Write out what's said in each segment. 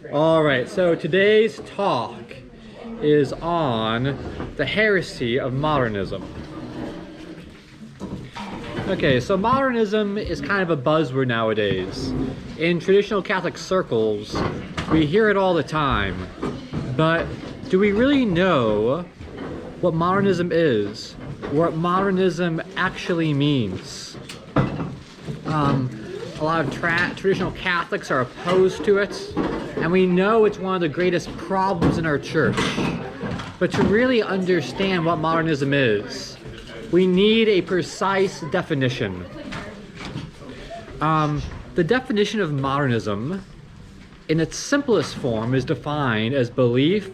All right, so today's talk is on the heresy of modernism. Okay, so modernism is kind of a buzzword nowadays. In traditional Catholic circles, we hear it all the time. But do we really know what modernism is? What modernism actually means? A lot of traditional Catholics are opposed to it, and we know it's one of the greatest problems in our church. But to really understand what modernism is, we need a precise definition. The definition of modernism, in its simplest form, is defined as belief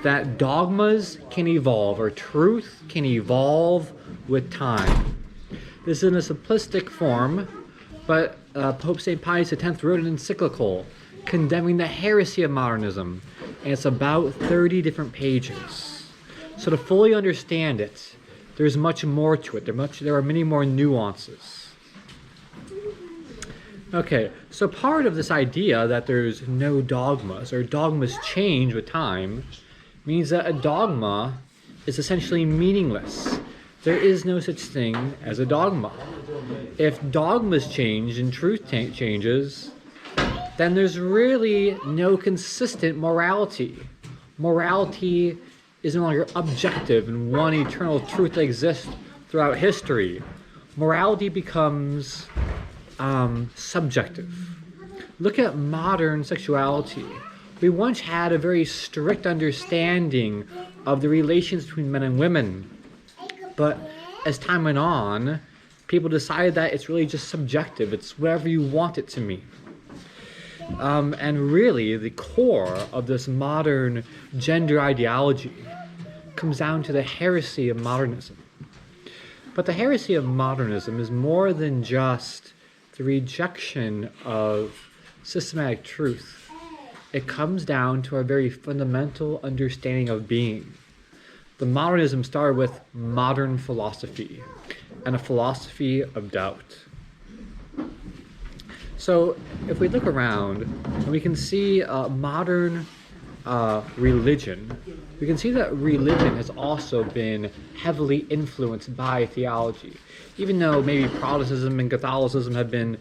that dogmas can evolve, or truth can evolve with time. This is in a simplistic form, but Pope St. Pius X wrote an encyclical condemning the heresy of modernism, and it's about 30 different pages. So to fully understand it, there's much more to it. There are many more nuances. Okay, so part of this idea that there's no dogmas, or dogmas change with time, means that a dogma is essentially meaningless. There is no such thing as a dogma. If dogmas change and truth changes, then there's really no consistent morality. Morality is no longer objective and one eternal truth that exists throughout history. Morality becomes subjective. Look at modern sexuality. We once had a very strict understanding of the relations between men and women. But as time went on, people decided that it's really just subjective. It's whatever you want it to mean. And really, the core of this modern gender ideology comes down to the heresy of modernism. But the heresy of modernism is more than just the rejection of systematic truth. It comes down to our very fundamental understanding of being. The modernism started with modern philosophy, and a philosophy of doubt. So if we look around, we can see modern religion. We can see that religion has also been heavily influenced by theology. Even though maybe Protestantism and Catholicism have been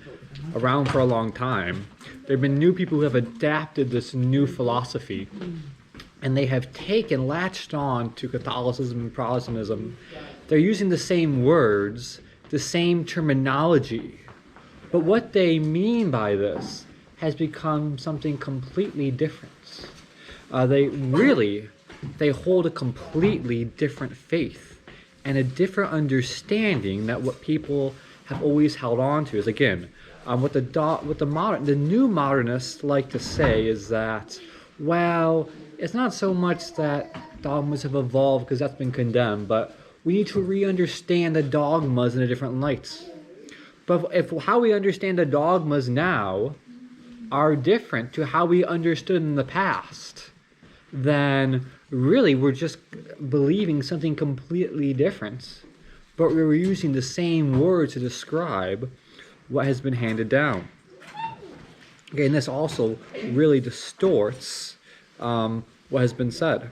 around for a long time, there have been new people who have adapted this new philosophy, and they have latched on to Catholicism and Protestantism. They're using the same words, the same terminology, but what they mean by this has become something completely different. They hold a completely different faith and a different understanding that what people have always held on to is, again, what the new modernists like to say is that, well, it's not so much that dogmas have evolved because that's been condemned, but we need to re-understand the dogmas in a different light. But if how we understand the dogmas now are different to how we understood in the past, then really we're just believing something completely different, but we're using the same words to describe what has been handed down. Okay, and this also really distorts what has been said.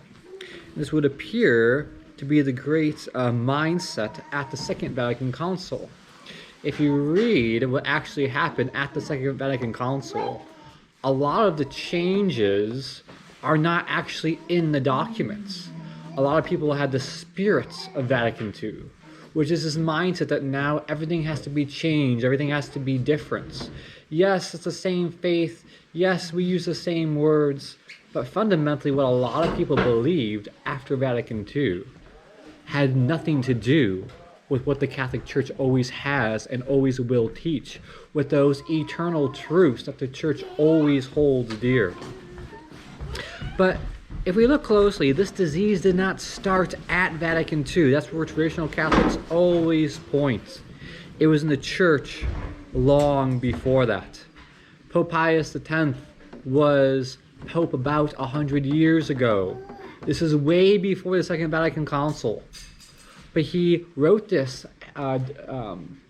This would appear to be the great mindset at the Second Vatican Council. If you read what actually happened at the Second Vatican Council, a lot of the changes are not actually in the documents. A lot of people had the spirit of Vatican II, which is this mindset that now everything has to be changed, everything has to be different. Yes, it's the same faith. Yes, we use the same words. But fundamentally, what a lot of people believed after Vatican II had nothing to do with what the Catholic Church always has and always will teach, with those eternal truths that the Church always holds dear. But if we look closely, this disease did not start at Vatican II. That's where traditional Catholics always point. It was in the Church long before that. Pope Pius X was Pope about 100 years ago. This is way before the Second Vatican Council. But he wrote this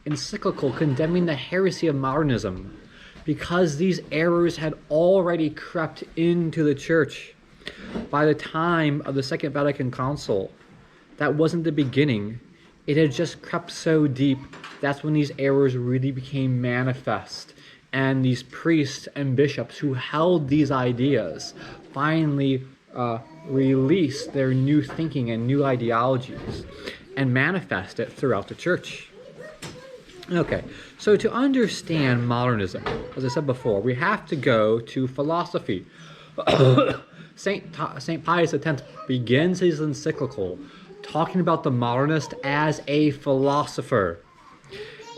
encyclical condemning the heresy of modernism because these errors had already crept into the church. By the time of the Second Vatican Council, that wasn't the beginning. It had just crept so deep. That's when these errors really became manifest. And these priests and bishops who held these ideas finally released their new thinking and new ideologies and manifest it throughout the church. Okay, so to understand modernism, as I said before, we have to go to philosophy. Saint Pius X begins his encyclical talking about the modernist as a philosopher.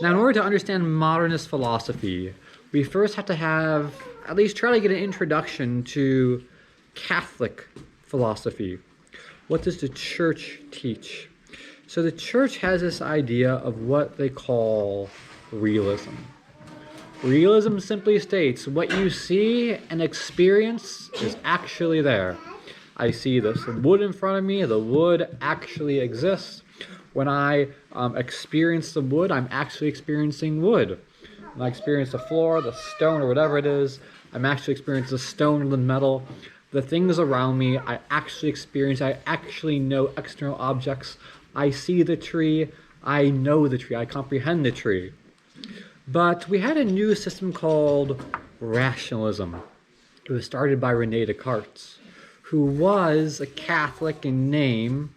Now, in order to understand modernist philosophy, we first have to at least try to get an introduction to Catholic philosophy. What does the church teach? So the church has this idea of what they call realism. Realism simply states what you see and experience is actually there. I see this wood in front of me, the wood actually exists. When I experience the wood, I'm actually experiencing wood. When I experience the floor, the stone, or whatever it is, I'm actually experiencing the stone or the metal. The things around me, I actually experience. I actually know external objects. I see the tree. I know the tree. I comprehend the tree. But we had a new system called rationalism. It was started by René Descartes, who was a Catholic in name,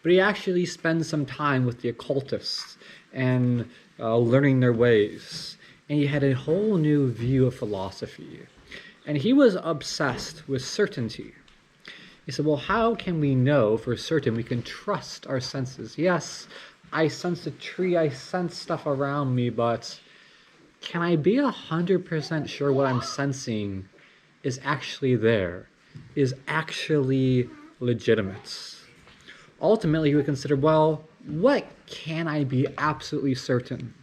but he actually spent some time with the occultists and learning their ways. And he had a whole new view of philosophy. And he was obsessed with certainty. He said, well, how can we know for certain we can trust our senses? Yes, I sense a tree, I sense stuff around me, but can I be 100% sure what I'm sensing is actually there, is actually legitimate? Ultimately, he would consider, well, what can I be absolutely certain?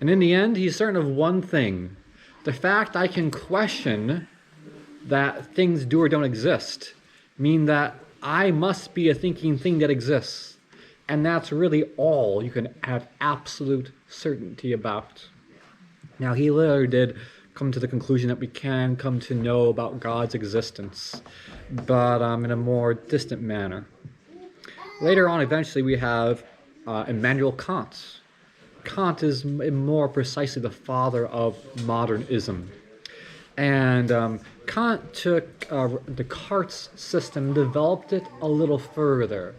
And in the end, he's certain of one thing. The fact I can question that things do or don't exist mean that I must be a thinking thing that exists. And that's really all you can have absolute certainty about. Now, he later did come to the conclusion that we can come to know about God's existence, but in a more distant manner. Later on, eventually, we have Immanuel Kant. Kant is more precisely the father of modernism. And Kant took Descartes' system, developed it a little further.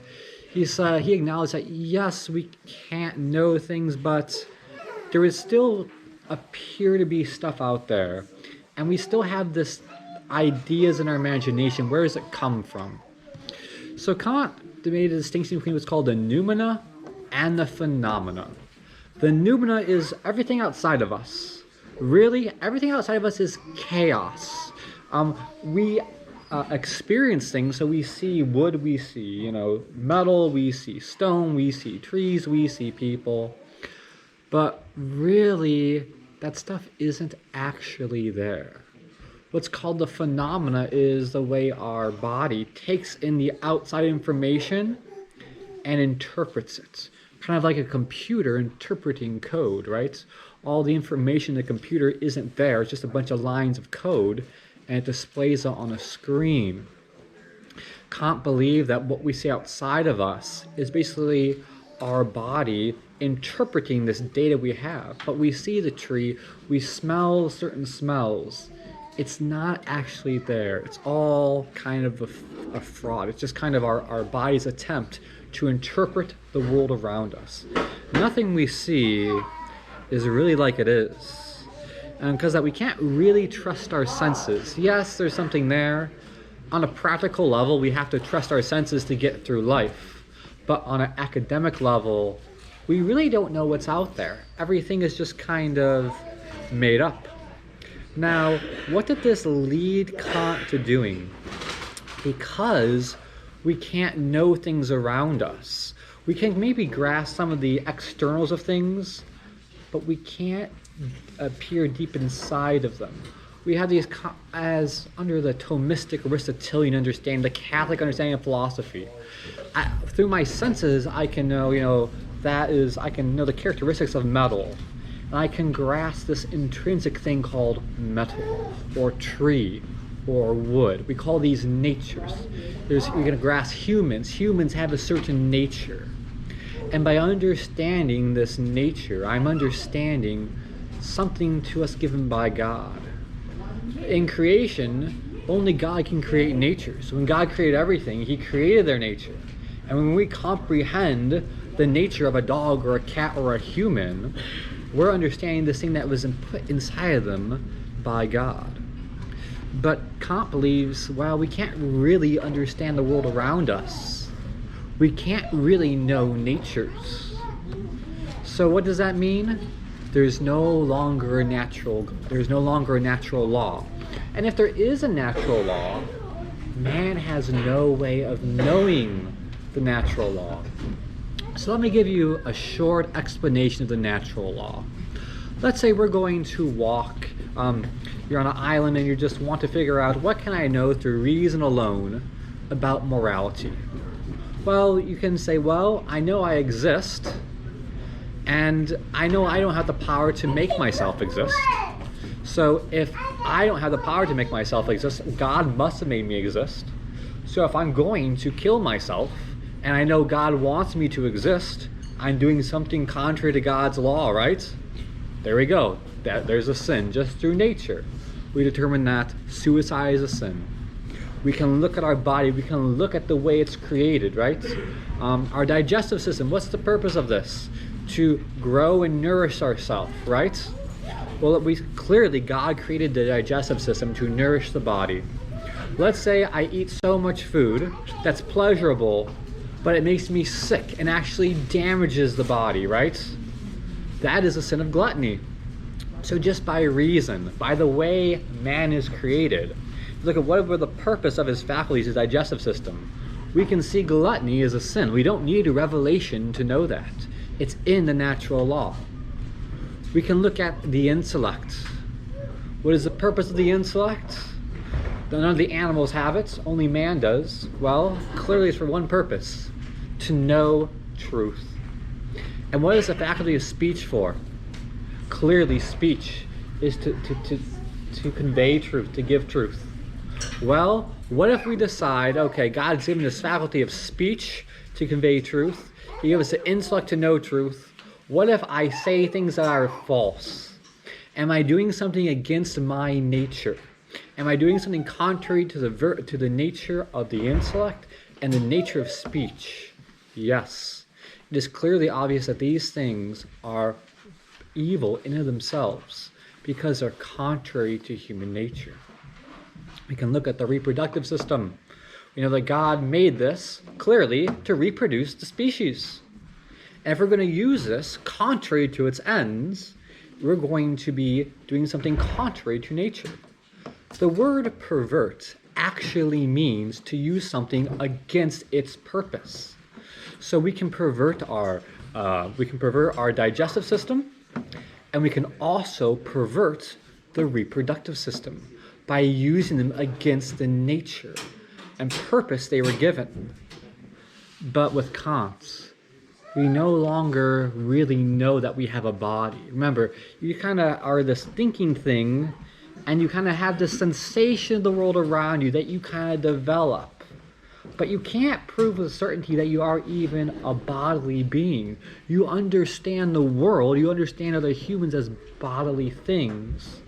He acknowledged that, yes, we can't know things, but there is still appear to be stuff out there. And we still have this ideas in our imagination. Where does it come from? So Kant made a distinction between what's called the noumena and the phenomena. The noumena is everything outside of us. Really, everything outside of us is chaos. We experience things, so we see wood, we see, metal, we see stone, we see trees, we see people. But really, that stuff isn't actually there. What's called the phenomena is the way our body takes in the outside information and interprets it. Kind of like a computer interpreting code, right? All the information in the computer isn't there. It's just a bunch of lines of code, and it displays it on a screen. Kant believed that what we see outside of us is basically our body interpreting this data we have. But we see the tree, we smell certain smells. It's not actually there. It's all kind of a fraud. It's just kind of our body's attempt to interpret the world around us. Nothing we see is really like it is. And because that we can't really trust our senses. Yes, there's something there. On a practical level, we have to trust our senses to get through life. But on an academic level, we really don't know what's out there. Everything is just kind of made up. Now, what did this lead Kant to doing? Because we can't know things around us. We can maybe grasp some of the externals of things, but we can't peer deep inside of them. We have these as under the Thomistic Aristotelian understanding, the Catholic understanding of philosophy. Through my senses, I can know, I can know the characteristics of metal. And I can grasp this intrinsic thing called metal or tree or wood. We call these natures. You're going to grasp humans. Humans have a certain nature. And by understanding this nature, I'm understanding something to us given by God. In creation, only God can create nature. So when God created everything, he created their nature. And when we comprehend the nature of a dog or a cat or a human, we're understanding this thing that was put inside of them by God. But Kant believes, well, we can't really understand the world around us. We can't really know natures. So what does that mean? There's no longer a natural law. And if there is a natural law, man has no way of knowing the natural law. So let me give you a short explanation of the natural law. Let's say we're going to walk, you're on an island and you just want to figure out, what can I know through reason alone about morality? Well, you can say, well, I know I exist, and I know I don't have the power to make myself exist. So if I don't have the power to make myself exist, God must have made me exist. So if I'm going to kill myself, and I know God wants me to exist, I'm doing something contrary to God's law, right? There we go. There's a sin. Just through nature, we determine that suicide is a sin. We can look at our body, we can look at the way it's created, right? Our digestive system, what's the purpose of this? To grow and nourish ourselves, right? Well, clearly God created the digestive system to nourish the body. Let's say I eat so much food that's pleasurable, but it makes me sick and actually damages the body, right? That is a sin of gluttony. So just by reason, by the way man is created, look at whatever the purpose of his faculties, his digestive system, we can see gluttony is a sin. We don't need a revelation to know that. It's in the natural law. We can look at the intellect. What is the purpose of the intellect? None of the animals have it, only man does. Well, clearly it's for one purpose, to know truth. And what is the faculty of speech for? Clearly speech is to convey truth, to give truth. Well, what if we decide, okay, God's given us faculty of speech to convey truth. He gave us the intellect to know truth. What if I say things that are false? Am I doing something against my nature? Am I doing something contrary to the nature of the intellect and the nature of speech? Yes. It is clearly obvious that these things are evil in and of themselves because they're contrary to human nature. We can look at the reproductive system. We know that God made this clearly to reproduce the species. And if we're going to use this contrary to its ends, we're going to be doing something contrary to nature. The word pervert actually means to use something against its purpose. So we can pervert our digestive system, and we can also pervert the reproductive system by using them against the nature and purpose they were given. But with Kant, we no longer really know that we have a body. Remember, you kind of are this thinking thing, and you kind of have this sensation of the world around you that you kind of develop. But you can't prove with certainty that you are even a bodily being. You understand the world, you understand other humans as bodily things,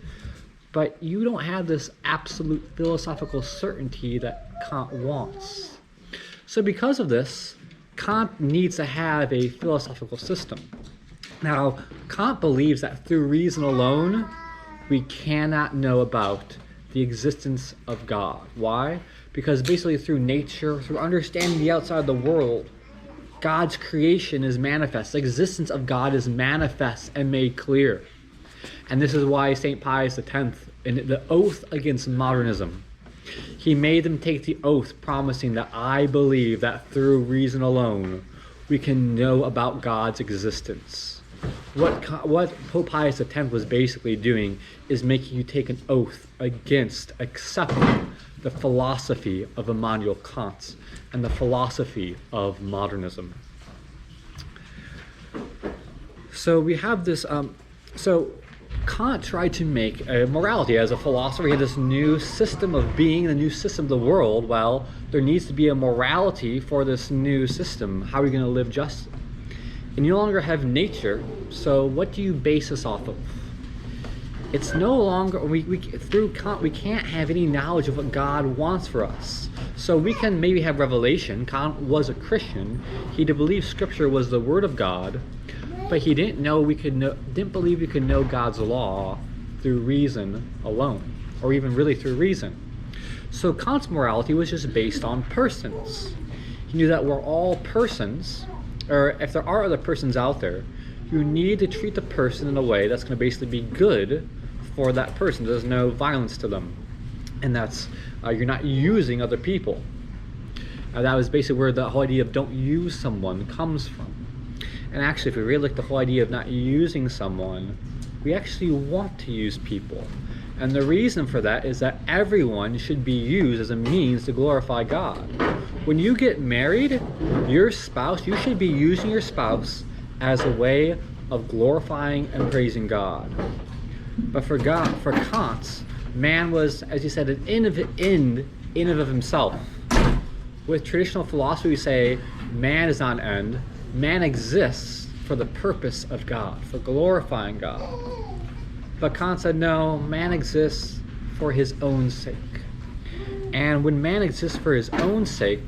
but you don't have this absolute philosophical certainty that Kant wants. So because of this, Kant needs to have a philosophical system. Now, Kant believes that through reason alone, we cannot know about the existence of God. Why? Because basically through nature, through understanding the outside of the world, God's creation is manifest. The existence of God is manifest and made clear. And this is why St. Pius X, in the oath against modernism, he made them take the oath promising that I believe that through reason alone, we can know about God's existence. What Pope Pius X was basically doing is making you take an oath against accepting the philosophy of Immanuel Kant and the philosophy of modernism. So we have this So Kant tried to make morality as a philosopher. He had this new system of being, the new system of the world. Well, there needs to be a morality for this new system. How are we going to live justly? And you no longer have nature, so what do you base this off of? It's no longer, through Kant, we can't have any knowledge of what God wants for us. So we can maybe have revelation. Kant was a Christian. He did believe Scripture was the Word of God, but he didn't believe we could know God's law through reason alone, or even really through reason. So Kant's morality was just based on persons. He knew that we're all persons, or if there are other persons out there, you need to treat the person in a way that's going to basically be good for that person. There's no violence to them, and that's you're not using other people. That was basically where the whole idea of don't use someone comes from. And actually, if we really look at the whole idea of not using someone, we actually want to use people. And the reason for that is that everyone should be used as a means to glorify God. When you get married, your spouse, you should be using your spouse as a way of glorifying and praising God. But for Kant, man was, as he said, an end of himself. With traditional philosophy, we say man is not an end. Man exists for the purpose of God, for glorifying God. But Kant said, no, man exists for his own sake. And when man exists for his own sake,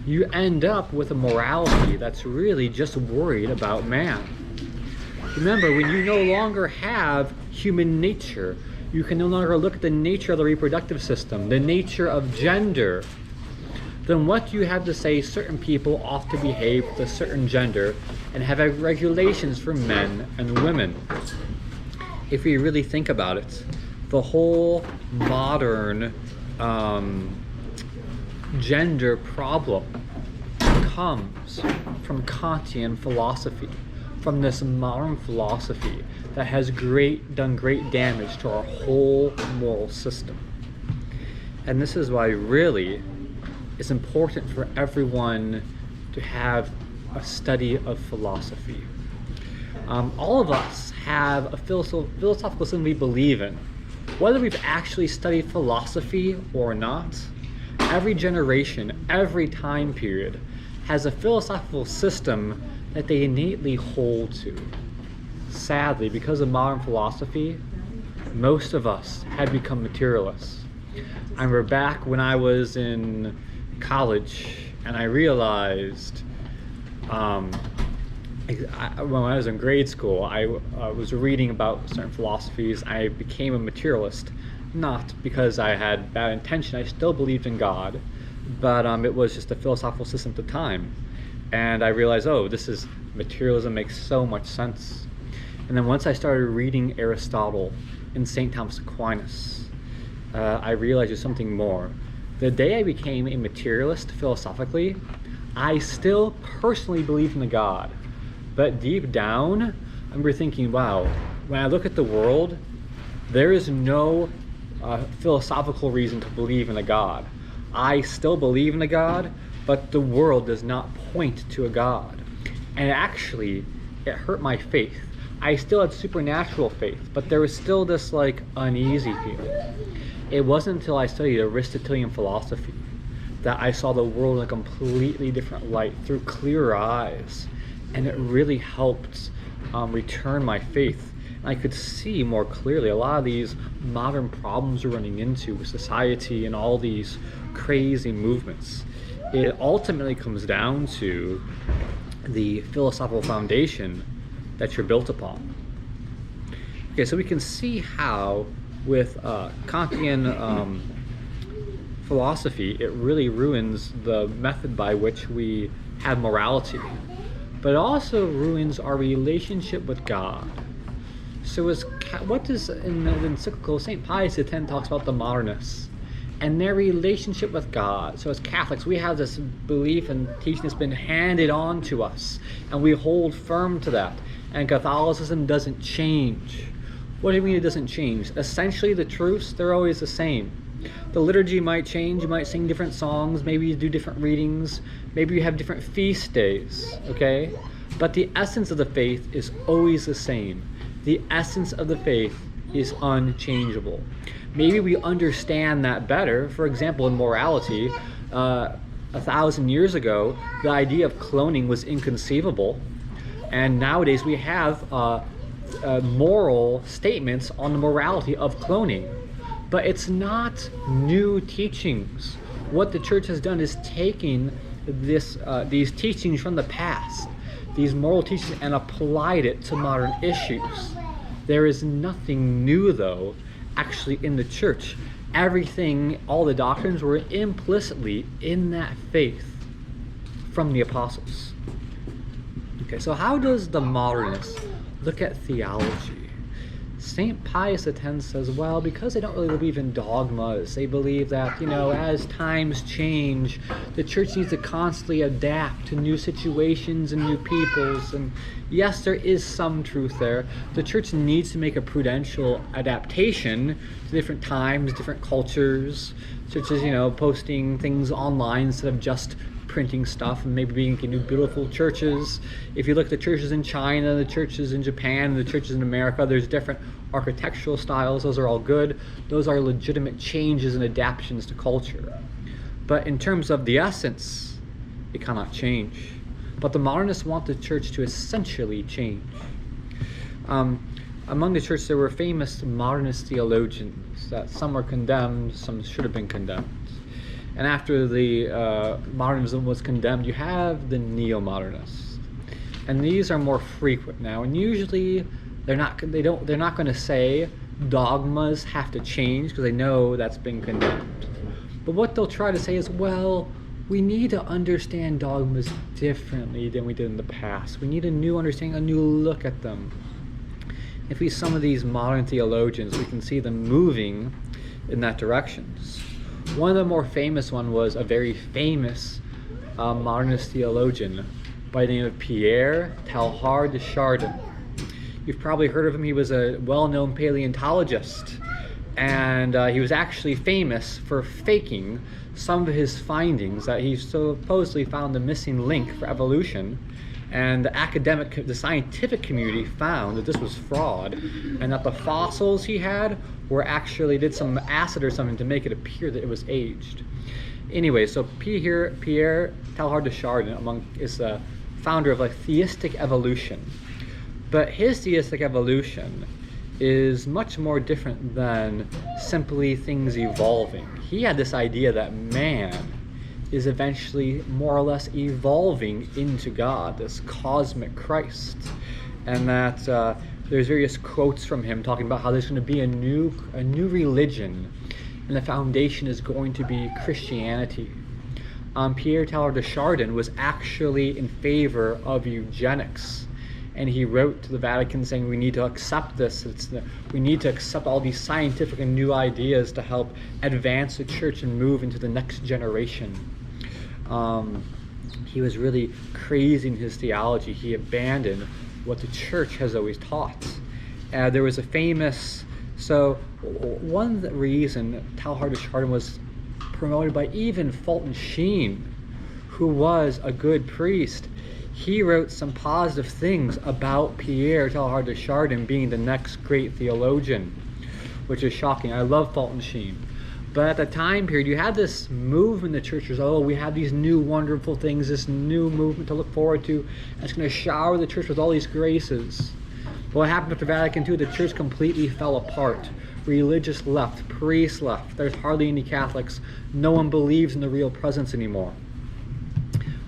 you end up with a morality that's really just worried about man. Remember, when you no longer have human nature, you can no longer look at the nature of the reproductive system, the nature of gender, then what do you have to say certain people ought to behave with a certain gender and have regulations for men and women? If we really think about it, the whole modern gender problem comes from Kantian philosophy, from this modern philosophy that has done great damage to our whole moral system. And this is why really it's important for everyone to have a study of philosophy. All of us have a philosophical system we believe in. Whether we've actually studied philosophy or not, every generation, every time period has a philosophical system that they innately hold to. Sadly, because of modern philosophy, most of us had become materialists. I remember back when I was in college and I realized when I was in grade school, I was reading about certain philosophies. I became a materialist, not because I had bad intention. I still believed in God, but it was just a philosophical system at the time. And I realized, materialism makes so much sense. And then once I started reading Aristotle and St. Thomas Aquinas, I realized there's something more. The day I became a materialist philosophically, I still personally believed in a God. But deep down, I remember thinking, wow, when I look at the world, there is no philosophical reason to believe in a God. I still believe in a God, but the world does not point to a God. And actually, it hurt my faith. I still had supernatural faith, but there was still this uneasy feeling. It wasn't until I studied Aristotelian philosophy that I saw the world in a completely different light, through clearer eyes. And it really helped return my faith. And I could see more clearly a lot of these modern problems we're running into with society and all these crazy movements. It ultimately comes down to the philosophical foundation that you're built upon. Okay, so we can see how with Kantian philosophy, it really ruins the method by which we have morality. But it also ruins our relationship with God. So what does in the encyclical St. Pius X talks about the modernists and their relationship with God. So as Catholics, we have this belief and teaching that's been handed on to us, and we hold firm to that. And Catholicism doesn't change. What do you mean it doesn't change? Essentially, the truths, they're always the same. The liturgy might change. You might sing different songs. Maybe you do different readings. Maybe you have different feast days, okay? But the essence of the faith is always the same. The essence of the faith is unchangeable. Maybe we understand that better. For example, in morality, 1,000 years ago, the idea of cloning was inconceivable. And nowadays we have moral statements on the morality of cloning. But it's not new teachings. What the church has done is taking these teachings from the past, these moral teachings, and applied it to modern issues. There is nothing new, though, actually in the church. Everything, all the doctrines were implicitly in that faith from the apostles. Okay, so how does the modernist look at theology? St. Pius X says, well, because they don't really believe in dogmas, they believe that, as times change, the church needs to constantly adapt to new situations and new peoples. And yes, there is some truth there. The church needs to make a prudential adaptation to different times, different cultures, such as, posting things online instead of just printing stuff and maybe making new beautiful churches. If you look at the churches in China, the churches in Japan, the churches in America, there's different architectural styles. Those are all good. Those are legitimate changes and adaptations to culture. But in terms of the essence, it cannot change. But the modernists want the church to essentially change. Among the church, there were famous modernist theologians that some were condemned, some should have been condemned. And after the modernism was condemned, you have the neo-modernists, and these are more frequent now. And usually, they're not going to say dogmas have to change because they know that's been condemned. But what they'll try to say is, well, we need to understand dogmas differently than we did in the past. We need a new understanding, a new look at them. If we see some of these modern theologians, we can see them moving in that direction. One of the more famous one was a very famous modernist theologian by the name of Pierre Teilhard de Chardin. You've probably heard of him. He was a well-known paleontologist, and he was actually famous for faking some of his findings that he supposedly found the missing link for evolution. And the scientific community found that this was fraud, and that the fossils he had were actually did some acid or something to make it appear that it was aged. Anyway, so Pierre Teilhard de Chardin is the founder of theistic evolution. But his theistic evolution is much more different than simply things evolving. He had this idea that man is eventually more or less evolving into God, this cosmic Christ. And that there's various quotes from him talking about how there's going to be a new religion, and the foundation is going to be Christianity. Pierre Teilhard de Chardin was actually in favor of eugenics, and he wrote to the Vatican saying we need to accept this. We need to accept all these scientific and new ideas to help advance the church and move into the next generation. He was really crazy in his theology. He abandoned what the church has always taught. There was a famous, one reason Teilhard de Chardin was promoted by even Fulton Sheen, who was a good priest. He wrote some positive things about Pierre Teilhard de Chardin being the next great theologian, which is shocking. I love Fulton Sheen. But at the time period, you had this movement in the churches, we have these new wonderful things, this new movement to look forward to, and it's going to shower the church with all these graces. But what happened after Vatican II? The church completely fell apart. Religious left, priests left, there's hardly any Catholics, no one believes in the real presence anymore.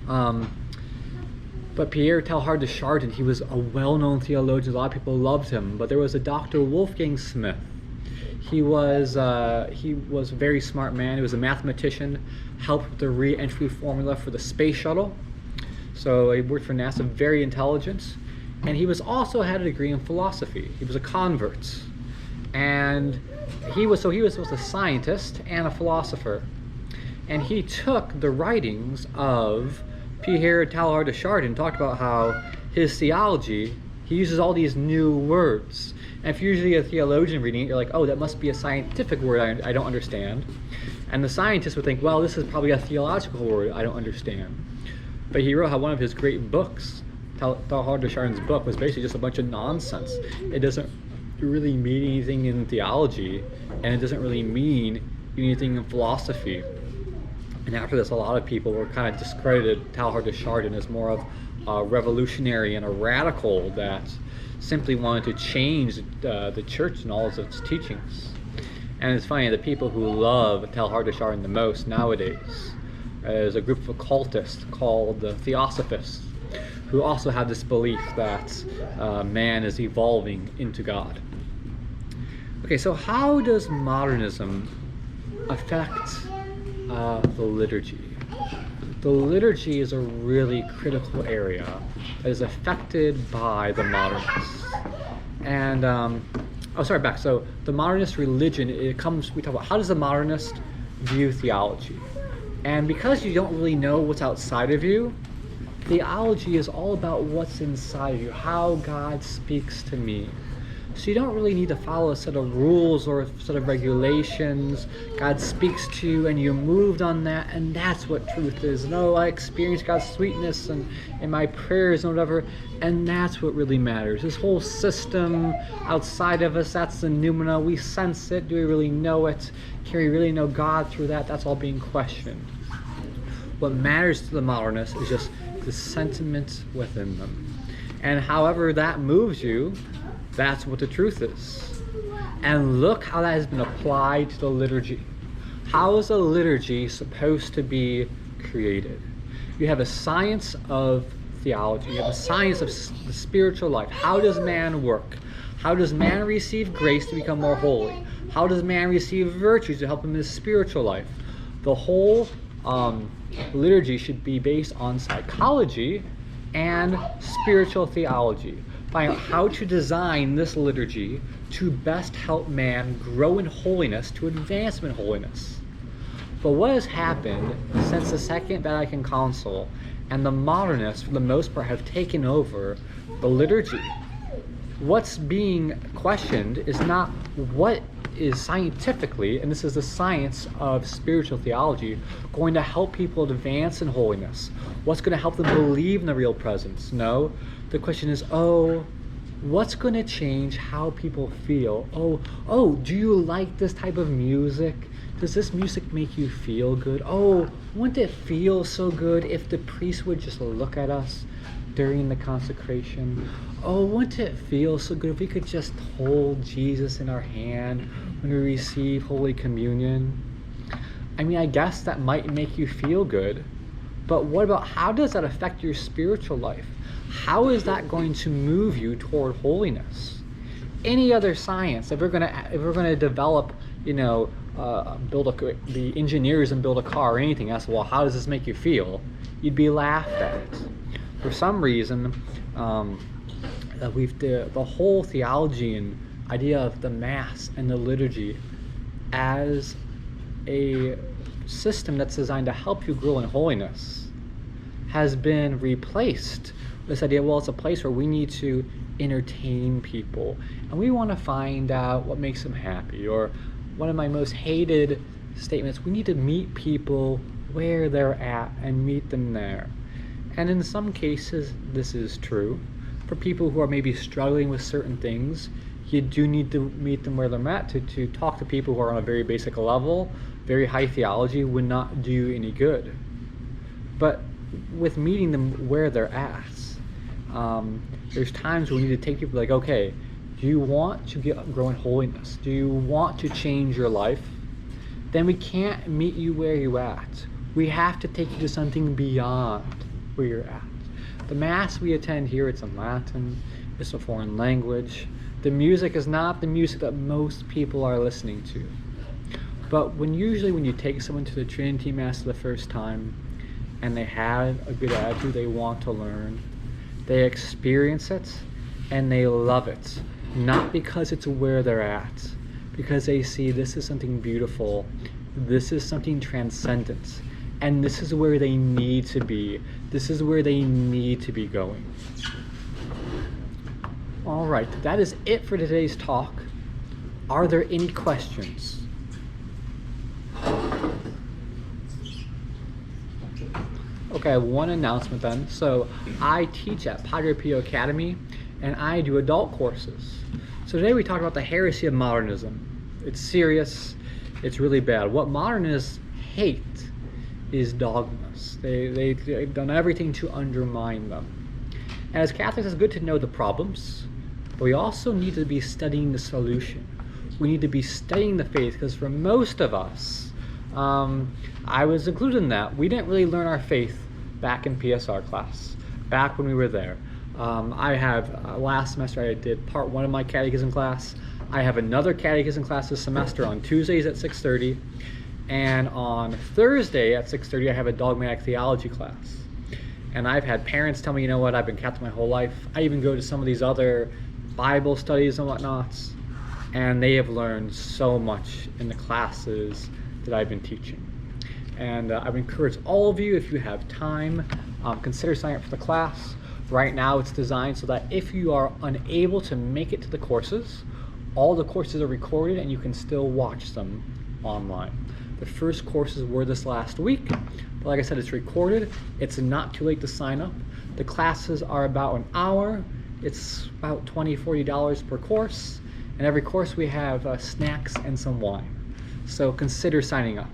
But Pierre Teilhard de Chardin, he was a well-known theologian, a lot of people loved him, but there was a Dr. Wolfgang Smith. He was a very smart man. He was a mathematician, helped with the re-entry formula for the space shuttle. So he worked for NASA, very intelligent. And he was also had a degree in philosophy. He was a convert. And he was both a scientist and a philosopher. And he took the writings of Pierre Teilhard de Chardin, talked about how his theology, he uses all these new words. And if you're usually a theologian reading it, you're like, oh, that must be a scientific word I don't understand. And the scientist would think, well, this is probably a theological word I don't understand. But he wrote how one of his great books Teilhard de Chardin's book was basically just a bunch of nonsense. It doesn't really mean anything in theology, and it doesn't really mean anything in philosophy. And after this, a lot of people were kind of discredited Teilhard de Chardin as more of a revolutionary and a radical that simply wanted to change the church and all of its teachings. And it's funny, the people who love Teilhard de Chardin the most nowadays is a group of occultists called the Theosophists, who also have this belief that man is evolving into God. Okay, so how does modernism affect the liturgy? The liturgy is a really critical area that is affected by the modernists. And so the modernist religion, we talk about how does the modernist view theology? And because you don't really know what's outside of you, theology is all about what's inside of you, how God speaks to me. So you don't really need to follow a set of rules or a set of regulations. God speaks to you and you moved on that, and that's what truth is. No, I experience God's sweetness and in my prayers and whatever, and that's what really matters. This whole system outside of us, that's the noumena. We sense it. Do we really know it? Can we really know God through that? That's all being questioned. What matters to the modernists is just the sentiment within them. And however that moves you, that's what the truth is. And look how that has been applied to the liturgy. How is a liturgy supposed to be created? You have a science of theology. You have a science of the spiritual life. How does man work? How does man receive grace to become more holy? How does man receive virtues to help him in his spiritual life? The whole liturgy should be based on psychology and spiritual theology. Find out how to design this liturgy to best help man grow in holiness, to advance him in holiness. But what has happened since the Second Vatican Council and the modernists, for the most part, have taken over the liturgy? What's being questioned is not what is scientifically, and this is the science of spiritual theology, going to help people advance in holiness. What's going to help them believe in the real presence? No. The question is, what's going to change how people feel? Do you like this type of music? Does this music make you feel good? Wouldn't it feel so good if the priest would just look at us during the consecration? Wouldn't it feel so good if we could just hold Jesus in our hand when we receive Holy Communion? I mean, I guess that might make you feel good, but what about, how does that affect your spiritual life? How is that going to move you toward holiness? Any other science, if we're gonna develop, the engineers and build a car or anything else, well, how does this make you feel? You'd be laughed at. For some reason, the whole theology and idea of the Mass and the liturgy as a system that's designed to help you grow in holiness has been replaced. This idea, well, it's a place where we need to entertain people and we want to find out what makes them happy. Or one of my most hated statements, we need to meet people where they're at and meet them there. And in some cases, this is true. For people who are maybe struggling with certain things, you do need to meet them where they're at. To talk to people who are on a very basic level, very high theology, would not do you any good. But with meeting them where they're at, there's times when we need to take people like, okay, do you want to grow in holiness? Do you want to change your life? Then we can't meet you where you're at. We have to take you to something beyond where you're at. The Mass we attend here, it's in Latin, it's a foreign language. The music is not the music that most people are listening to. But usually when you take someone to the Trinity Mass the first time and they have a good attitude, they want to learn, they experience it and they love it. Not because it's where they're at, because they see this is something beautiful, this is something transcendent, and this is where they need to be. This is where they need to be going. All right, that is it for today's talk. Are there any questions? Okay, one announcement then. So I teach at Padre Pio Academy, and I do adult courses. So today we talk about the heresy of modernism. It's serious. It's really bad. What modernists hate is dogmas. They've done everything to undermine them. And as Catholics, it's good to know the problems, but we also need to be studying the solution. We need to be studying the faith, because for most of us, I was included in that, we didn't really learn our faith back in PSR class, back when we were there. I have, last semester I did part 1 of my catechism class. I have another catechism class this semester on Tuesdays at 6:30, and on Thursday at 6:30 I have a dogmatic theology class. And I've had parents tell me, you know what, I've been Catholic my whole life. I even go to some of these other Bible studies and whatnots, and they have learned so much in the classes that I've been teaching. And I would encourage all of you, if you have time, consider signing up for the class. Right now it's designed so that if you are unable to make it to the courses, all the courses are recorded and you can still watch them online. The first courses were this last week, but like I said, it's recorded. It's not too late to sign up. The classes are about an hour. It's about $20, $40 per course, and every course we have snacks and some wine. So consider signing up.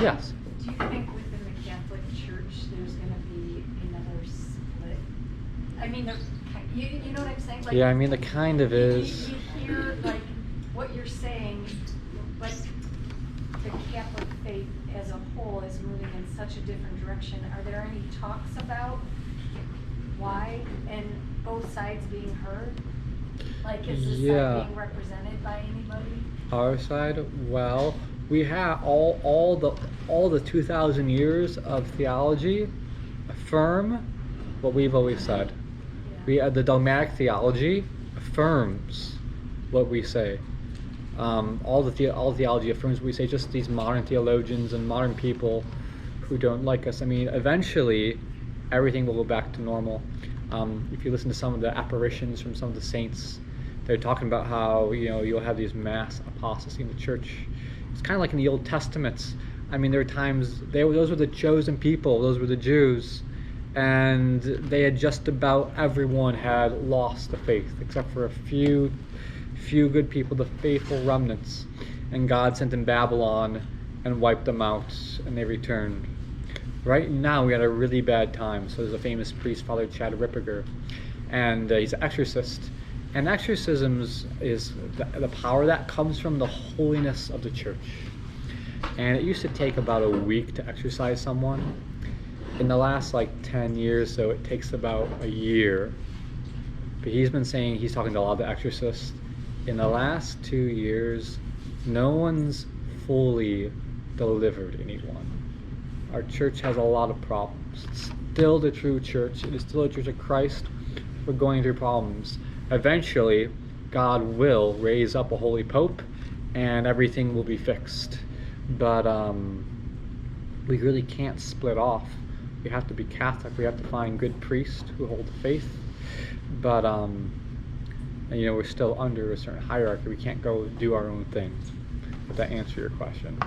Yes? Do you think within the Catholic Church there's going to be another split? I mean, you know what I'm saying? Like, yeah, I mean, the kind of is. You hear like what you're saying, but the Catholic faith as a whole is moving in such a different direction. Are there any talks about why and both sides being heard? Like, is this side being represented by anybody? Our side, well, we have all the 2,000 years of theology affirm what we've always said. Yeah. The dogmatic theology affirms what we say. All theology affirms what we say. Just these modern theologians and modern people who don't like us. I mean, eventually, everything will go back to normal. If you listen to some of the apparitions from some of the saints, they're talking about how, you know, you'll have these mass apostasy in the church. It's kind of like in the Old Testament. I mean, there were times, those were the chosen people, those were the Jews, and they had just about everyone had lost the faith, except for a few good people, the faithful remnants. And God sent in Babylon and wiped them out, and they returned. Right now, we had a really bad time. So there's a famous priest, Father Chad Ripperger, and he's an exorcist. And exorcisms is the power that comes from the holiness of the church. And it used to take about a week to exorcise someone. In the last 10 years, so it takes about a year. But he's been saying, he's talking to a lot of the exorcists, in the last 2 years, no one's fully delivered anyone. Our church has a lot of problems. It's still the true church. It is still a church of Christ. We're going through problems. Eventually, God will raise up a holy pope and everything will be fixed. But we really can't split off. We have to be Catholic. We have to find good priests who hold the faith. But you know, we're still under a certain hierarchy. We can't go do our own thing. If that answer your question.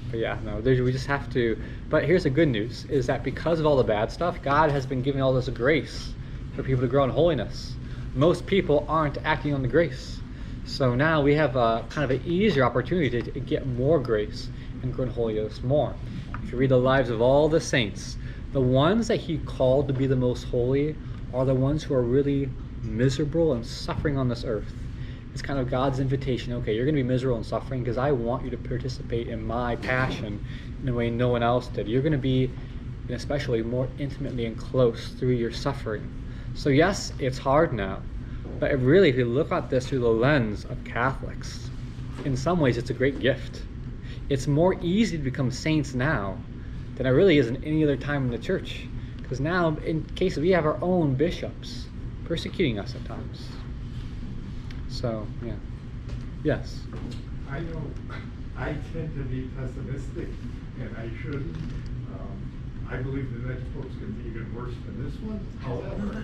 But yeah, no, we just have to. But here's the good news, is that because of all the bad stuff, God has been giving all this grace for people to grow in holiness. Most people aren't acting on the grace. So now we have a kind of an easier opportunity to get more grace and grow in holiness more. If you read the lives of all the saints, the ones that he called to be the most holy are the ones who are really miserable and suffering on this earth. It's kind of God's invitation. Okay, you're going to be miserable and suffering because I want you to participate in my passion in a way no one else did. You're going to be, and especially, more intimately and close through your suffering. So yes, it's hard now, but really, if you look at this through the lens of Catholics, in some ways it's a great gift. It's more easy to become saints now than it really is in any other time in the church. Because now, in cases, we have our own bishops persecuting us at times. So, yeah. Yes? I know I tend to be pessimistic, and I shouldn't. I believe the next book's going to be even worse than this one. However,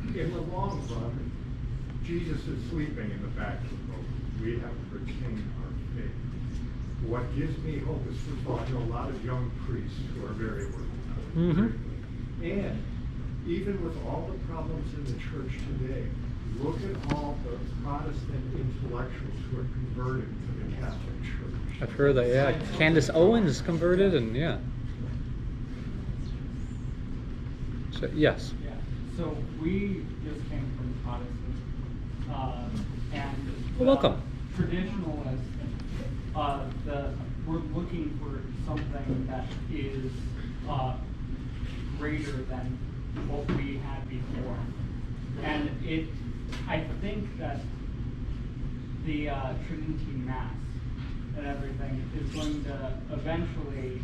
in the long run, Jesus is sleeping in the back of the boat. We have to retain our faith. what gives me hope is, first of all, I know a lot of young priests who are very working. And even with all the problems in the church today, look at all the Protestant intellectuals who are converted to the Catholic Church. I've heard that, yeah. Candace Owens converted, and yeah. So, yes. Yeah, so we just came from Protestant, and Well, welcome. Traditionalists, we're looking for something that is greater than what we had before, and I think that the Trinity Mass and everything is going to eventually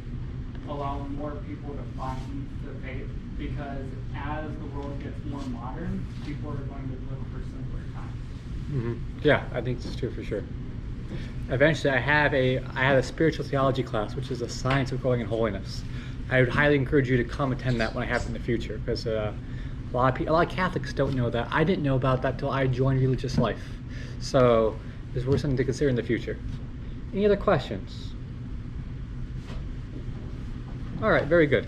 allow more people to find the faith, because as the world gets more modern, people are going to look for simpler times. Yeah, I think it's true for sure. Eventually, I have a spiritual theology class, which is the science of growing in holiness. I would highly encourage you to come attend that when I have it in the future, because a lot of Catholics don't know that. I didn't know about that till I joined religious life. So it's worth something to consider in the future. Any other questions? All right, very good.